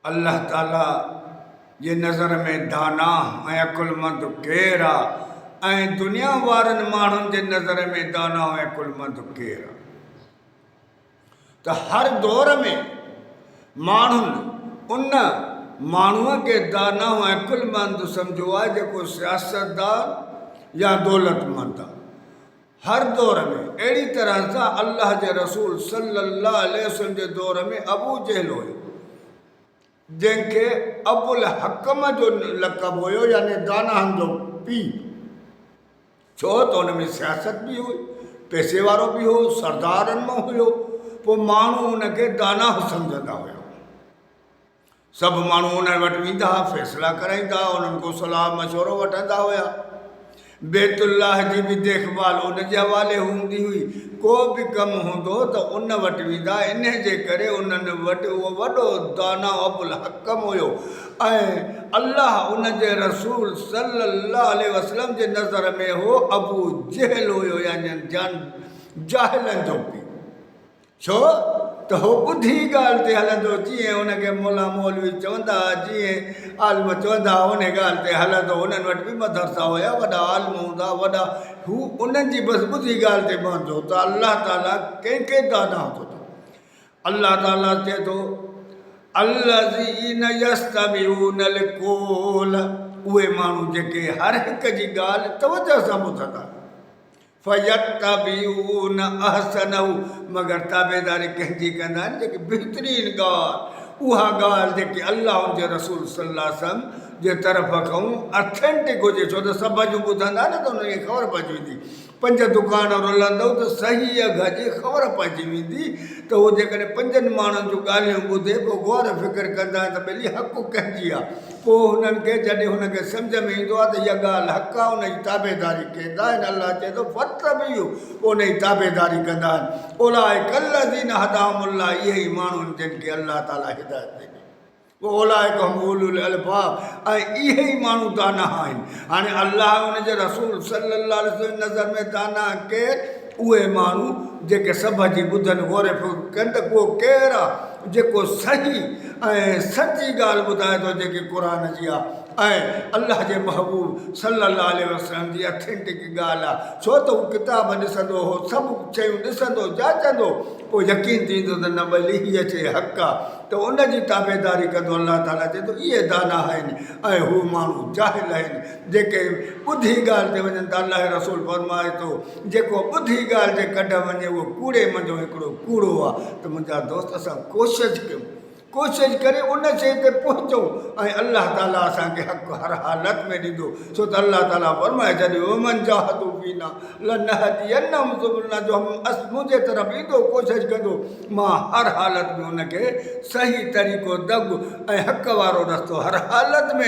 अल्लाह ताला जे नज़र में दाना ऐं अकुलमंद केरु आहे ऐं दुनिया वारनि माण्हुनि जे नज़र में दाना ऐं अकुलमंद केरु आहे। त हर दौर में माण्हुनि उन माण्हूअ खे दाना ऐं अकुलमंद सम्झो आहे जेको सियासतदान या दौलतमंद आहे। हर दौर में अहिड़ी तरह सां अल्लाह जे रसूल सल्लल्लाहु अलैहि वसल्लम जे दौर में अबू जहल हुयो, जंहिंखे अबुल हकम जो लक़ब हुयो, यानी दानहनि जो पीउ। छो त हुन में सियासत बि हुई, पैसे वारो बि हो, सरदारनि मां हुयो। पोइ माण्हू हुनखे दाना सम्झंदा हुया। सभु माण्हू उन वटि वेंदा हुआ, फ़ैसिला कराईंदा हुआ, उन्हनि खां सलाह मशवरो वठंदा हुया। बैतुल्लाह जी बि देखभाल उन जे हवाले हूंदी हुई। को बि कमु हूंदो त उन वटि वेंदा, इन जे करे उन्हनि वटि उहो वॾो दाना अबुल हकम हुयो। ऐं अल्लाह उन जे रसूल सल्लल्लाहु अलैहि वसल्लम जे नज़र में हो अबू जहल हुयो, यानी जाहिलनि जो पीउ। छो त हो ॿुधी ॻाल्हि ते हलंदो, जीअं हुनखे मौला मौलवी चवंदा, जीअं आलिम चवंदा, उन ॻाल्हि ते हलंदो। उन्हनि वटि बि मदरसा हुया, वॾा आलिम हूंदा, वॾा हू उन्हनि जी बसि ॿुधी ॻाल्हि ते पहुचो। त अल्लाह ताला कंहिंखे दाना थो चए। अल्लाह ताला चए थो अल्लज़ीन यस्तमिऊनल क़ौल, उहे माण्हू जेके हर हिक जी ॻाल्हि तवजह सां ॿुधंदा, फयत्तबिऊन अहसनहु, मगर ताबेदारी कंहिंजी कंदा आहिनि जेकी बहितरीन ॻाल्हि, उहा ॻाल्हि जेकी अल्लाह जे रसूल सल्लल्लाहु अलैहि वसल्लम जे तरफ़ खां ऑथेंटिक हुजे। छो त सभु जूं ॿुधंदा न त हुनखे ख़बर पइजी वेंदी। 5 दुकान रुलंदव त सही अघ जी ख़बर पइजी वेंदी त उहो जेकॾहिं 5 माण्हुनि जूं ॻाल्हियूं ॿुधे, पोइ गौर फ़िक्र कंदा त भली हक़ु कंहिंजी आहे। पोइ हुननि खे जॾहिं हुनखे सम्झ में ईंदो आहे त इहा ॻाल्हि हक़ आहे, हुनजी ताबेदारी कंदा आहिनि। अल्लाह चए थो फत्तबिऊ, उनजी ताबेदारी कंदा आहिनि। उलाइका अल्लज़ीना हदाहुमुल्लाह, इहे ई माण्हू जिन खे अल्लाह ताला हिदायत ॾिनी। उलाइका हुम उलुल अलबाब, ऐं इहे ई माण्हू दाना आहिनि। हाणे अल्लाह उन जे रसूल सल्लल्लाहु अलैहि वसल्लम नज़र में दाना केरु? उहे माण्हू जेके सभ जी ॿुधनि, गौर कनि त को केरु आहे जेको सही ऐं सची ॻाल्हि ॿुधाए थो, जेकी क़ुर जी आहे ऐं अल्लाह जे महबूब सल्लल्लाहु अलैहि वसल्लम जी ऑथेंटिक ॻाल्हि आहे। छो त उहो किताब ॾिसंदो हो, सभु शयूं ॾिसंदो, जाचंदो, पोइ यकीन थींदो त न भली हीअ शइ हक़ आहे, त उन जी ताबेदारी कंदो। अल्लाह ताला चए थो इहे दाना आहिनि ऐं हू माण्हू जाहिल आहिनि जेके ॿुधी ॻाल्हि ते वञनि। त अल्लाह रसूल फरमाए थो जेको ॿुधी ॻाल्हि जे कढ वञे उहो कूड़े मंझो हिकिड़ो कूड़ो आहे। त मुंहिंजा दोस्त, असां कोशिशि कयूं, कोशिशि करे उन शइ ते पहुचूं ऐं अल्लाह ताला असांखे हक़ हर हालत में ॾींदो। छो त अल्लाह ताला फरमाए छॾियो वमन जाहदू फीना लनहदियन्नहुम सुबुलना, जो मुंहिंजे तरफ़ ईंदो, कोशिशि कंदो, मां हर हालत में हुनखे सही तरीक़ो दग ऐं हक़ वारो रस्तो हर हालत में